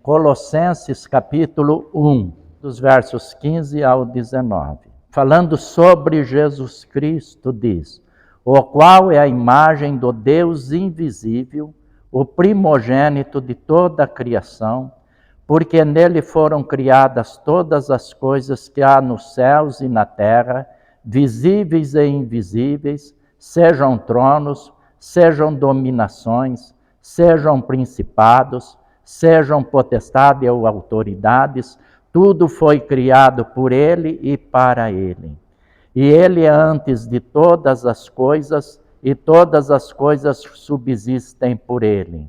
Colossenses capítulo 1, dos versos 15 ao 19. Falando sobre Jesus Cristo, diz: o qual é a imagem do Deus invisível, o primogênito de toda a criação, porque nele foram criadas todas as coisas que há nos céus e na terra, visíveis e invisíveis, sejam tronos, sejam dominações, sejam principados, sejam potestades ou autoridades, tudo foi criado por ele e para ele. E ele é antes de todas as coisas, e todas as coisas subsistem por ele.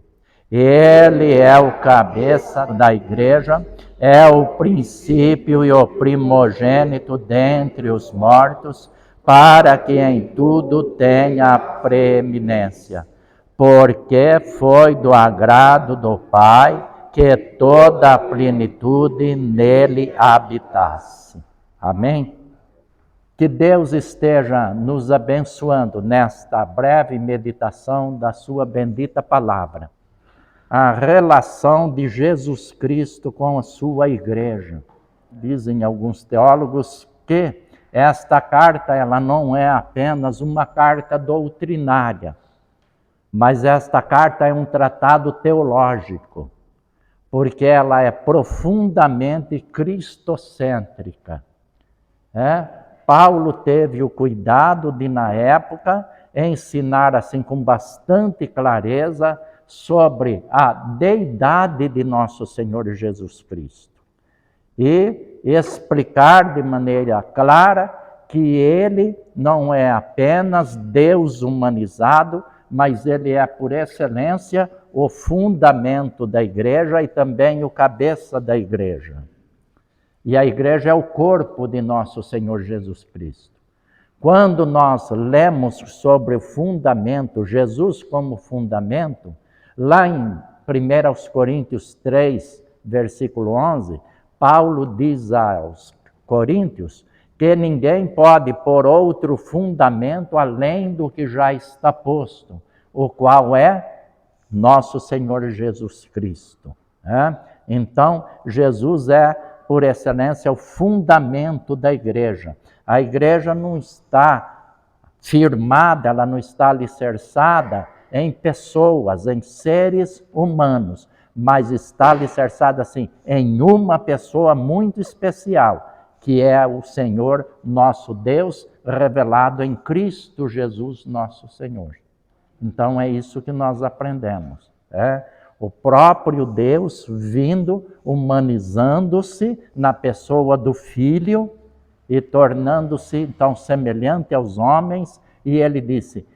Ele é o cabeça da igreja, é o princípio e o primogênito dentre os mortos, para que em tudo tenha preeminência. Porque foi do agrado do Pai que toda a plenitude nele habitasse. Amém? Que Deus esteja nos abençoando nesta breve meditação da sua bendita palavra. A relação de Jesus Cristo com a sua igreja. Dizem alguns teólogos que esta carta ela não é apenas uma carta doutrinária, mas esta carta é um tratado teológico, porque ela é profundamente cristocêntrica. Paulo teve o cuidado de, na época, ensinar assim com bastante clareza sobre a deidade de nosso Senhor Jesus Cristo. E explicar de maneira clara que ele não é apenas Deus humanizado, mas ele é, por excelência, o fundamento da igreja e também o cabeça da igreja. E a igreja é o corpo de nosso Senhor Jesus Cristo. Quando nós lemos sobre o fundamento, Jesus como fundamento, lá em 1 Coríntios 3, versículo 11, Paulo diz aos Coríntios que ninguém pode pôr outro fundamento além do que já está posto, o qual é nosso Senhor Jesus Cristo. Então, Jesus é, por excelência, o fundamento da igreja. A igreja não está firmada, ela não está alicerçada em pessoas, em seres humanos, mas está alicerçada, assim, em uma pessoa muito especial, que é o Senhor nosso Deus, revelado em Cristo Jesus nosso Senhor. Então é isso que nós aprendemos. O próprio Deus vindo, humanizando-se na pessoa do Filho e tornando-se então semelhante aos homens, e ele disse: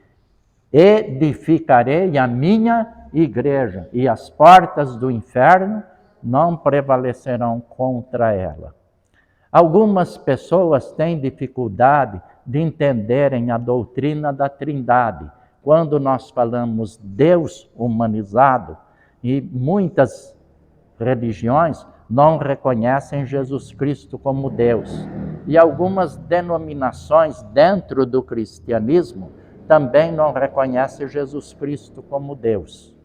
edificarei a minha igreja, e as portas do inferno não prevalecerão contra ela. Algumas pessoas têm dificuldade de entenderem a doutrina da Trindade. Quando nós falamos Deus humanizado, e muitas religiões não reconhecem Jesus Cristo como Deus. E algumas denominações dentro do cristianismo também não reconhecem Jesus Cristo como Deus.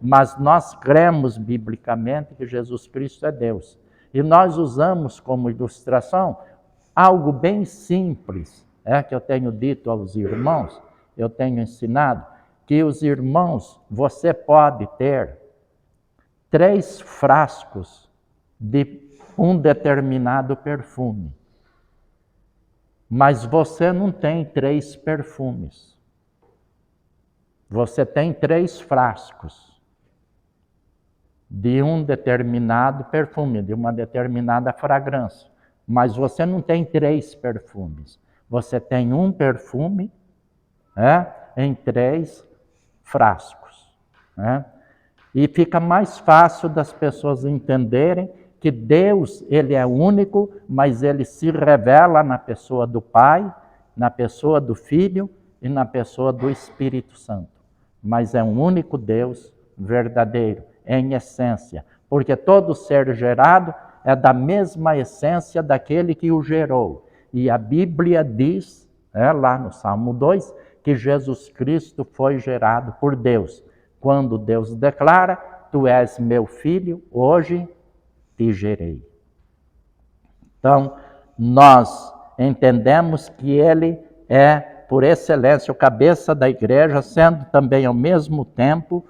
Mas nós cremos biblicamente que Jesus Cristo é Deus. E nós usamos como ilustração algo bem simples, que eu tenho dito aos irmãos, eu tenho ensinado, que os irmãos, você pode ter 3 frascos de um determinado perfume, mas você não tem 3 perfumes. Você tem 3 frascos de um determinado perfume, de uma determinada fragrância, mas você não tem 3 perfumes. Você tem um perfume em 3 frascos. E fica mais fácil das pessoas entenderem que Deus, ele é único, mas ele se revela na pessoa do Pai, na pessoa do Filho e na pessoa do Espírito Santo. Mas é um único Deus verdadeiro, em essência, porque todo ser gerado é da mesma essência daquele que o gerou. E a Bíblia diz, lá no Salmo 2, que Jesus Cristo foi gerado por Deus. Quando Deus declara tu és meu filho, hoje te gerei. Então, nós entendemos que ele é, por excelência, o cabeça da igreja, sendo também, ao mesmo tempo,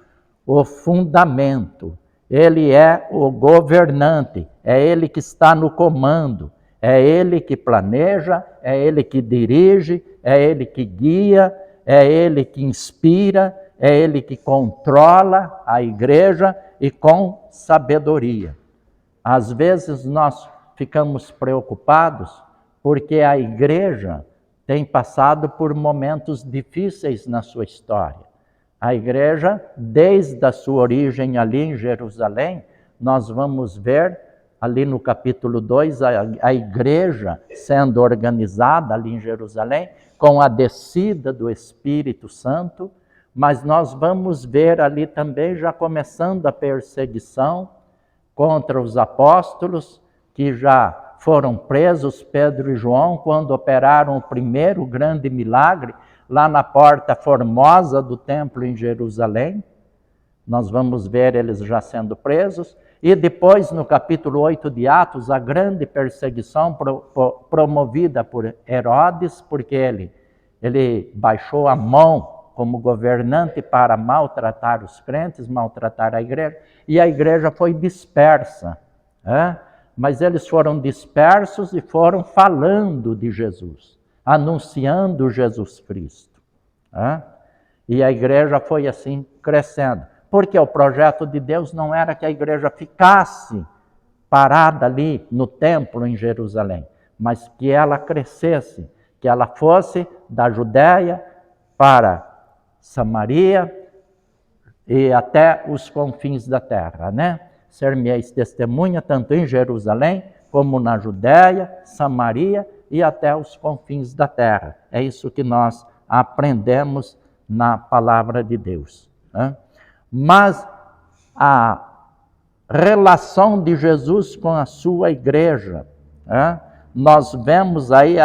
o fundamento. Ele é o governante, é ele que está no comando, é ele que planeja, é ele que dirige, é ele que guia, é ele que inspira, é ele que controla a igreja e com sabedoria. Às vezes nós ficamos preocupados porque a igreja tem passado por momentos difíceis na sua história. A igreja, desde a sua origem ali em Jerusalém, nós vamos ver ali no capítulo 2, a igreja sendo organizada ali em Jerusalém, com a descida do Espírito Santo, mas nós vamos ver ali também já começando a perseguição contra os apóstolos, que já foram presos, Pedro e João, quando operaram o primeiro grande milagre, lá na porta formosa do templo em Jerusalém. Nós vamos ver eles já sendo presos. E depois, no capítulo 8 de Atos, a grande perseguição promovida por Herodes, porque ele baixou a mão como governante para maltratar os crentes, maltratar a igreja, e a igreja foi dispersa. Mas eles foram dispersos e foram falando de Jesus, anunciando Jesus Cristo. E a igreja foi assim crescendo. Porque o projeto de Deus não era que a igreja ficasse parada ali no templo em Jerusalém, mas que ela crescesse, que ela fosse da Judéia para Samaria e até os confins da terra, né? Ser-me-eis testemunha tanto em Jerusalém como na Judéia, Samaria e até os confins da terra. É isso que nós aprendemos na palavra de Deus. Mas a relação de Jesus com a sua igreja, nós vemos aí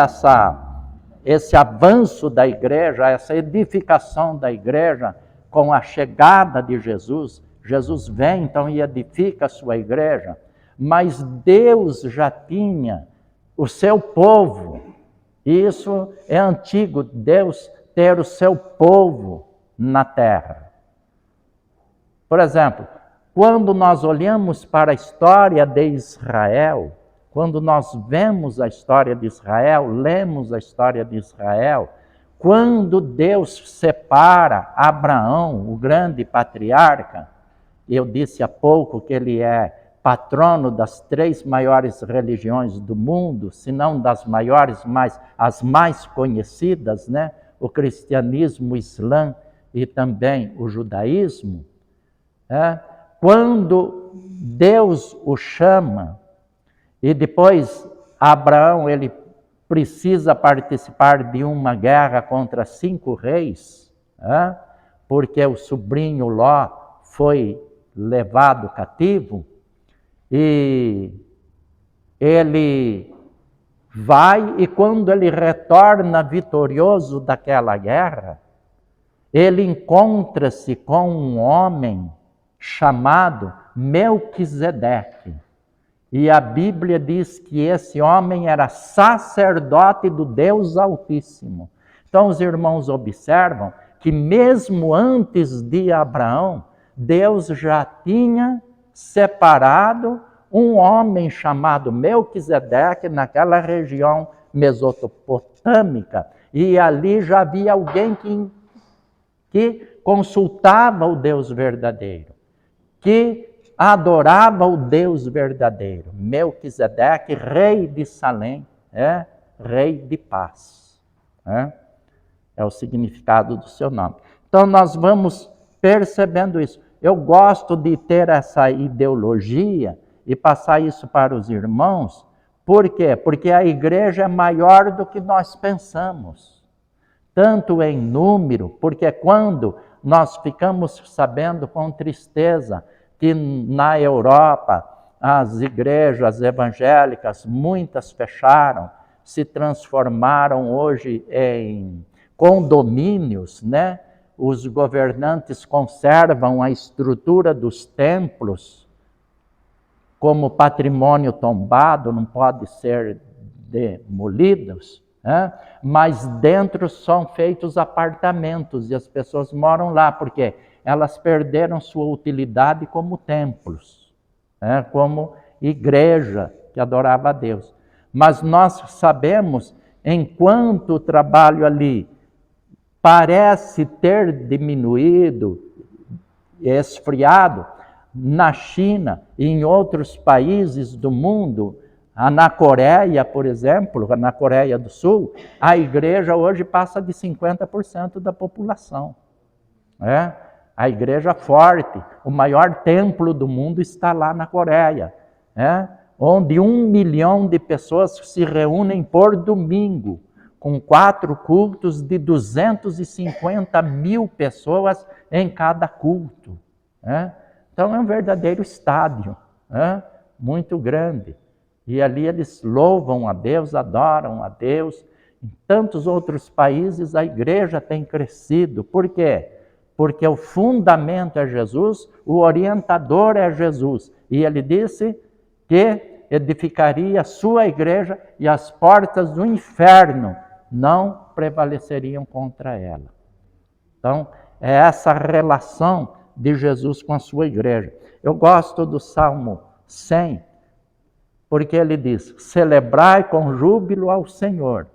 esse avanço da igreja, essa edificação da igreja com a chegada de Jesus. Jesus vem então e edifica a sua igreja, mas Deus já tinha o seu povo. Isso é antigo, Deus ter o seu povo na terra. Por exemplo, quando nós olhamos para a história de Israel, quando nós vemos a história de Israel, lemos a história de Israel, quando Deus separa Abraão, o grande patriarca, eu disse há pouco que ele é patrono das 3 maiores religiões do mundo, se não das maiores, mas as mais conhecidas, né? O cristianismo, o islã e também o judaísmo. Quando Deus o chama, e depois Abraão ele precisa participar de uma guerra contra 5 reis, porque o sobrinho Ló foi levado cativo, e ele vai, e quando ele retorna vitorioso daquela guerra, ele encontra-se com um homem chamado Melquisedeque. E a Bíblia diz que esse homem era sacerdote do Deus Altíssimo. Então os irmãos observam que mesmo antes de Abraão, Deus já tinha separado um homem chamado Melquisedeque naquela região mesopotâmica. E ali já havia alguém que consultava o Deus verdadeiro, que adorava o Deus verdadeiro. Melquisedeque, rei de Salém, rei de paz. É o significado do seu nome. Então nós vamos percebendo isso. Eu gosto de ter essa ideologia e passar isso para os irmãos. Por quê? Porque a igreja é maior do que nós pensamos. Tanto em número, porque quando nós ficamos sabendo com tristeza que na Europa as igrejas evangélicas, muitas fecharam, se transformaram hoje em condomínios, né? os governantes conservam a estrutura dos templos como patrimônio tombado, não pode ser demolidos, mas dentro são feitos apartamentos e as pessoas moram lá, porque elas perderam sua utilidade como templos, como igreja que adorava a Deus. Mas nós sabemos, enquanto o trabalho ali parece ter diminuído, esfriado, na China e em outros países do mundo, na Coreia, por exemplo, na Coreia do Sul, a igreja hoje passa de 50% da população. A igreja forte, o maior templo do mundo está lá na Coreia, onde 1 milhão de pessoas se reúnem por domingo, com 4 cultos de 250 mil pessoas em cada culto. Então é um verdadeiro estádio, muito grande. E ali eles louvam a Deus, adoram a Deus. Em tantos outros países a igreja tem crescido. Por quê? Porque o fundamento é Jesus, o orientador é Jesus. E ele disse que edificaria a sua igreja e as portas do inferno não prevaleceriam contra ela. Então, é essa relação de Jesus com a sua igreja. Eu gosto do Salmo 100, porque ele diz: celebrai com júbilo ao Senhor,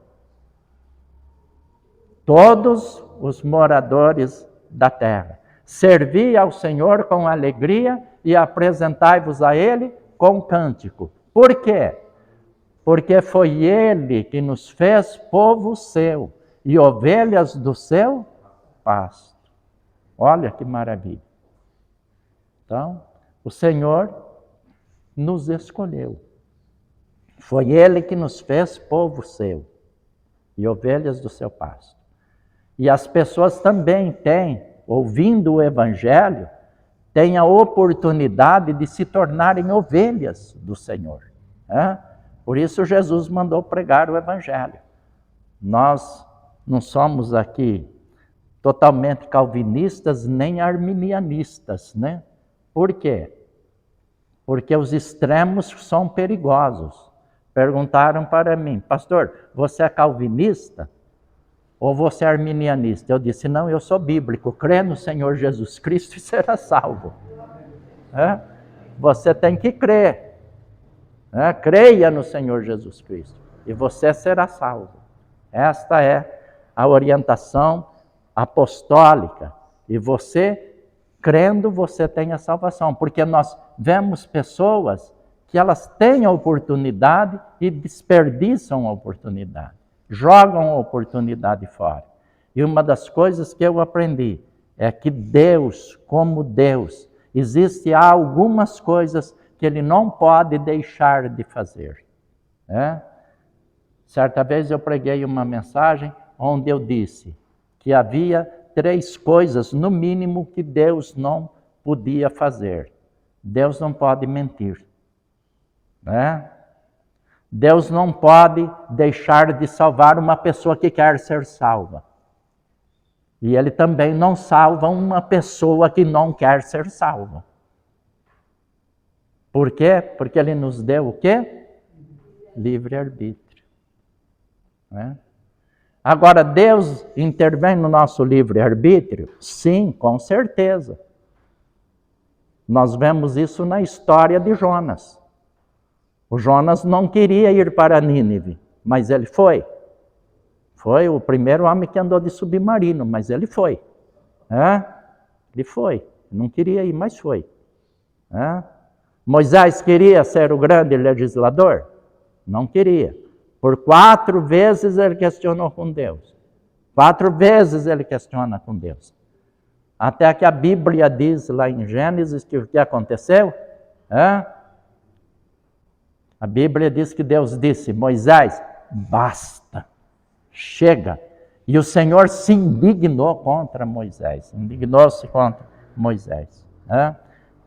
todos os moradores da terra. Servi ao Senhor com alegria e apresentai-vos a Ele com cântico. Por quê? Porque foi Ele que nos fez povo seu e ovelhas do seu pasto. Olha que maravilha. Então, o Senhor nos escolheu. Foi Ele que nos fez povo seu e ovelhas do seu pasto. E as pessoas também têm, ouvindo o Evangelho, têm a oportunidade de se tornarem ovelhas do Senhor. Por isso Jesus mandou pregar o Evangelho. Nós não somos aqui totalmente calvinistas nem arminianistas, né? Por quê? Porque os extremos são perigosos. Perguntaram para mim: pastor, você é calvinista ou você é arminianista? Eu disse: não, eu sou bíblico, crê no Senhor Jesus Cristo e será salvo. Você tem que crer. Creia no Senhor Jesus Cristo e você será salvo. Esta é a orientação apostólica. E você, crendo, você tem a salvação. Porque nós vemos pessoas que elas têm a oportunidade e desperdiçam a oportunidade. Jogam a oportunidade fora. E uma das coisas que eu aprendi é que Deus, como Deus, existem algumas coisas que Ele não pode deixar de fazer. Certa vez eu preguei uma mensagem onde eu disse que havia 3 coisas, no mínimo, que Deus não podia fazer. Deus não pode mentir. Deus não pode deixar de salvar uma pessoa que quer ser salva. E Ele também não salva uma pessoa que não quer ser salva. Por quê? Porque Ele nos deu o quê? Livre-arbítrio. Agora, Deus intervém no nosso livre-arbítrio? Sim, com certeza. Nós vemos isso na história de Jonas. O Jonas não queria ir para Nínive, mas ele foi. Foi o primeiro homem que andou de submarino, mas ele foi. Ele foi. Não queria ir, mas foi. Moisés queria ser o grande legislador? Não queria. Por 4 vezes ele questionou com Deus. 4 vezes ele questiona com Deus. Até que a Bíblia diz lá em Gênesis que o que aconteceu? A Bíblia diz que Deus disse: Moisés, basta, chega. E o Senhor se indignou contra Moisés. Indignou-se contra Moisés.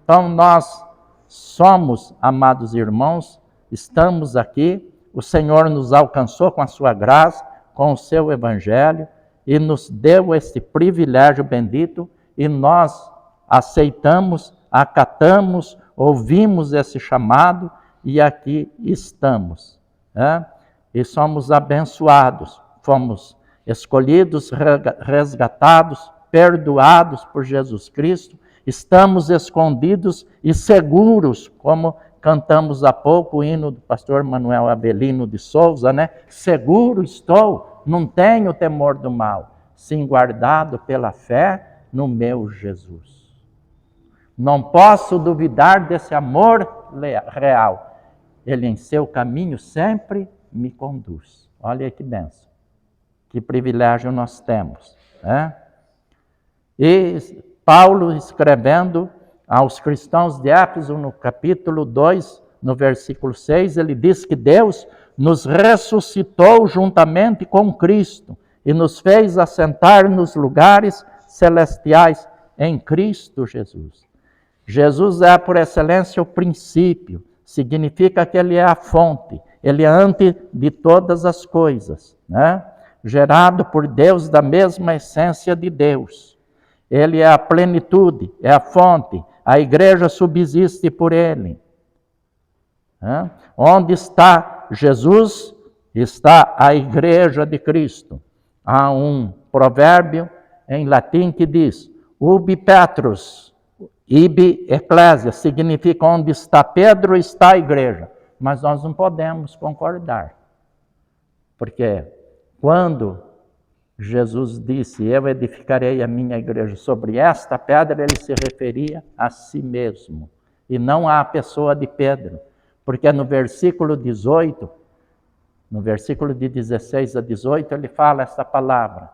Então nós somos, amados irmãos, estamos aqui. O Senhor nos alcançou com a sua graça, com o seu Evangelho, e nos deu este privilégio bendito, e nós aceitamos, acatamos, ouvimos esse chamado e aqui estamos. E somos abençoados, fomos escolhidos, resgatados, perdoados por Jesus Cristo, estamos escondidos e seguros, como cantamos há pouco o hino do pastor Manuel Abelino de Souza, né? Seguro estou, não tenho temor do mal, sim guardado pela fé no meu Jesus. Não posso duvidar desse amor real. Ele em seu caminho sempre me conduz. Olha que bênção, que privilégio nós temos, né? E Paulo, escrevendo aos cristãos de Éfeso, no capítulo 2, no versículo 6, ele diz que Deus nos ressuscitou juntamente com Cristo e nos fez assentar nos lugares celestiais em Cristo Jesus. Jesus é, por excelência, o princípio, significa que ele é a fonte, ele é antes de todas as coisas, né? Gerado por Deus da mesma essência de Deus. Ele é a plenitude, é a fonte, a igreja subsiste por ele. Onde está Jesus, está a igreja de Cristo. Há um provérbio em latim que diz, ubi Petrus, ibi ecclesia, significa onde está Pedro, está a igreja. Mas nós não podemos concordar. Porque quando Jesus disse, eu edificarei a minha igreja sobre esta pedra, ele se referia a si mesmo, e não à pessoa de Pedro. Porque no versículo 18, no versículo de 16 a 18, ele fala essa palavra.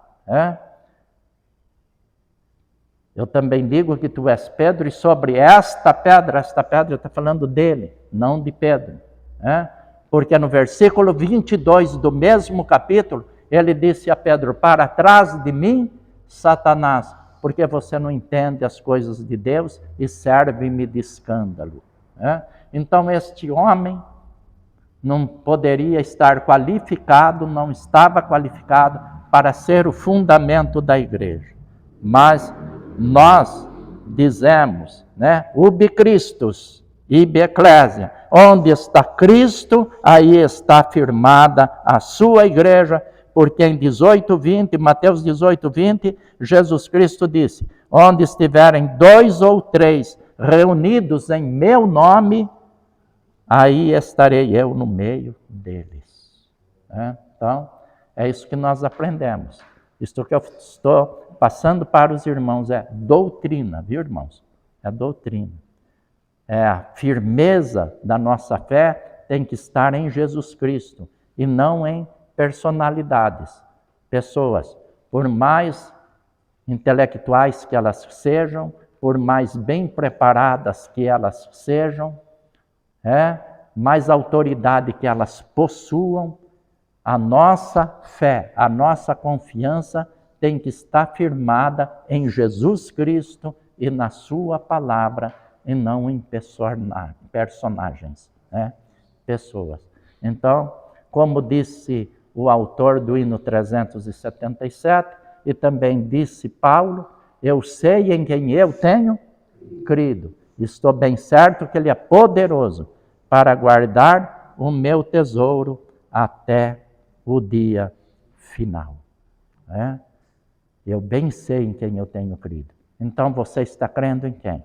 Eu também digo que tu és Pedro, e sobre esta pedra está falando dele, não de Pedro. Porque no versículo 22 do mesmo capítulo, ele disse a Pedro, para trás de mim, Satanás, porque você não entende as coisas de Deus e serve-me de escândalo. Então este homem não poderia estar qualificado, não estava qualificado para ser o fundamento da igreja. Mas nós dizemos, ubi Christus, ibi ecclesia, onde está Cristo, aí está firmada a sua igreja, porque em 18:20, Mateus 18:20, Jesus Cristo disse, onde estiverem 2 ou 3 reunidos em meu nome, aí estarei eu no meio deles. Então, é isso que nós aprendemos. Isto que eu estou passando para os irmãos é doutrina, viu, irmãos? É doutrina. É a firmeza da nossa fé tem que estar em Jesus Cristo e não em personalidades, pessoas, por mais intelectuais que elas sejam, por mais bem preparadas que elas sejam, mais autoridade que elas possuam, a nossa fé, a nossa confiança tem que estar firmada em Jesus Cristo e na sua palavra, e não em personagens, pessoas. Então, como disse o autor do hino 377, e também disse Paulo, eu sei em quem eu tenho crido. Estou bem certo que ele é poderoso para guardar o meu tesouro até o dia final. Eu bem sei em quem eu tenho crido. Então você está crendo em quem?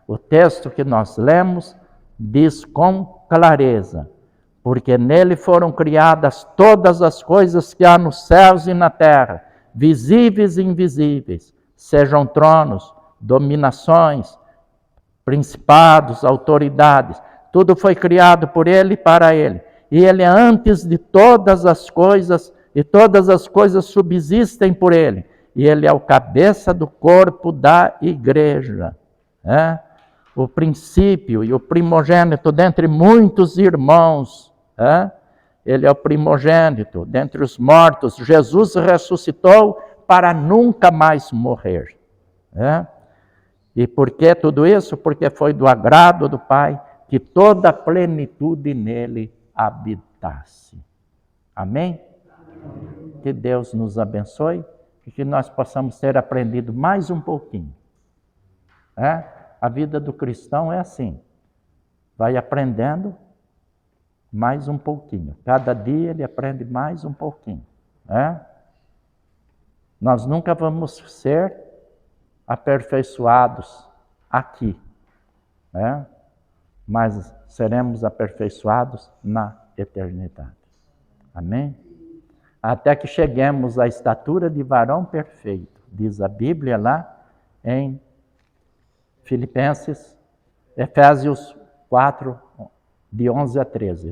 O texto que nós lemos diz com clareza, porque nele foram criadas todas as coisas que há nos céus e na terra, visíveis e invisíveis, sejam tronos, dominações, principados, autoridades, tudo foi criado por ele e para ele. E ele é antes de todas as coisas, e todas as coisas subsistem por ele. E ele é o cabeça do corpo da igreja. O princípio e o primogênito dentre muitos irmãos. Ele é o primogênito dentre os mortos. Jesus ressuscitou para nunca mais morrer. E por que tudo isso? Porque foi do agrado do Pai que toda a plenitude nele habitasse. Amém? Amém. que Deus nos abençoe e que nós possamos ter aprendido mais um pouquinho. A vida do cristão é assim, vai aprendendo mais um pouquinho. Cada dia ele aprende mais um pouquinho. Nós nunca vamos ser aperfeiçoados aqui, mas seremos aperfeiçoados na eternidade. Amém? Até que cheguemos à estatura de varão perfeito, diz a Bíblia lá em Efésios 4, de 11 a 13,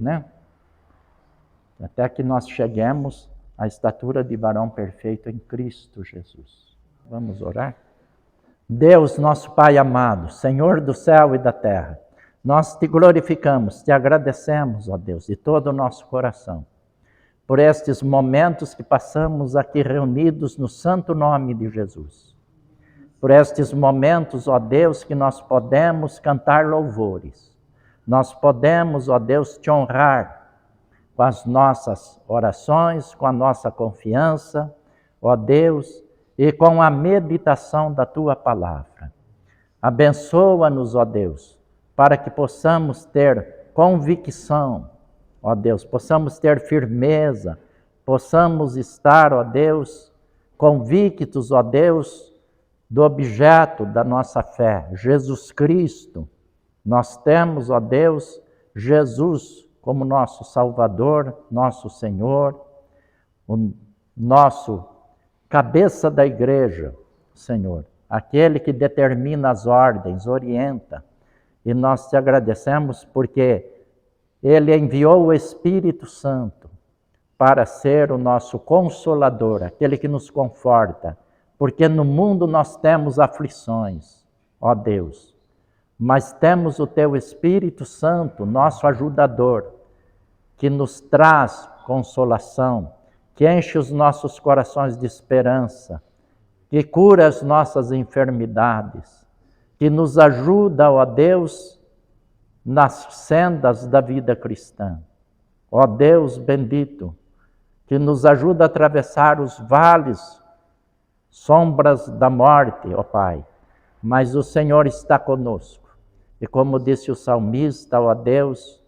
Até que nós cheguemos à estatura de varão perfeito em Cristo Jesus. Vamos orar? Deus, nosso Pai amado, Senhor do céu e da terra, nós te glorificamos, te agradecemos, ó Deus, de todo o nosso coração, por estes momentos que passamos aqui reunidos no santo nome de Jesus. Por estes momentos, ó Deus, que nós podemos cantar louvores. Nós podemos, ó Deus, te honrar com as nossas orações, com a nossa confiança, ó Deus, e com a meditação da Tua palavra. Abençoa-nos, ó Deus, para que possamos ter convicção, ó Deus, possamos ter firmeza, possamos estar, ó Deus, convictos, ó Deus, do objeto da nossa fé, Jesus Cristo. Nós temos, ó Deus, Jesus como nosso Salvador, nosso Senhor, o nosso cabeça da igreja, Senhor, aquele que determina as ordens, orienta. E nós te agradecemos porque Ele enviou o Espírito Santo para ser o nosso Consolador, aquele que nos conforta, porque no mundo nós temos aflições, ó Deus, mas temos o Teu Espírito Santo, nosso ajudador, que nos traz consolação, que enche os nossos corações de esperança, que cura as nossas enfermidades, que nos ajuda, ó Deus, nas sendas da vida cristã. Ó Deus bendito, que nos ajuda a atravessar os vales, sombras da morte, ó Pai, mas o Senhor está conosco. E como disse o salmista, ó Deus,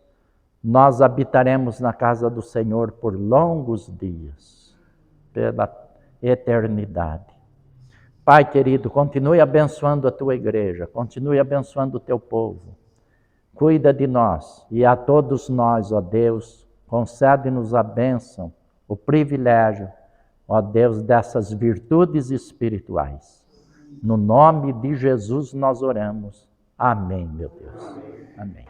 nós habitaremos na casa do Senhor por longos dias, pela eternidade. Pai querido, continue abençoando a Tua igreja, continue abençoando o Teu povo. Cuida de nós e a todos nós, ó Deus, concede-nos a bênção, o privilégio, ó Deus, dessas virtudes espirituais. No nome de Jesus nós oramos. Amém, meu Deus. Amém.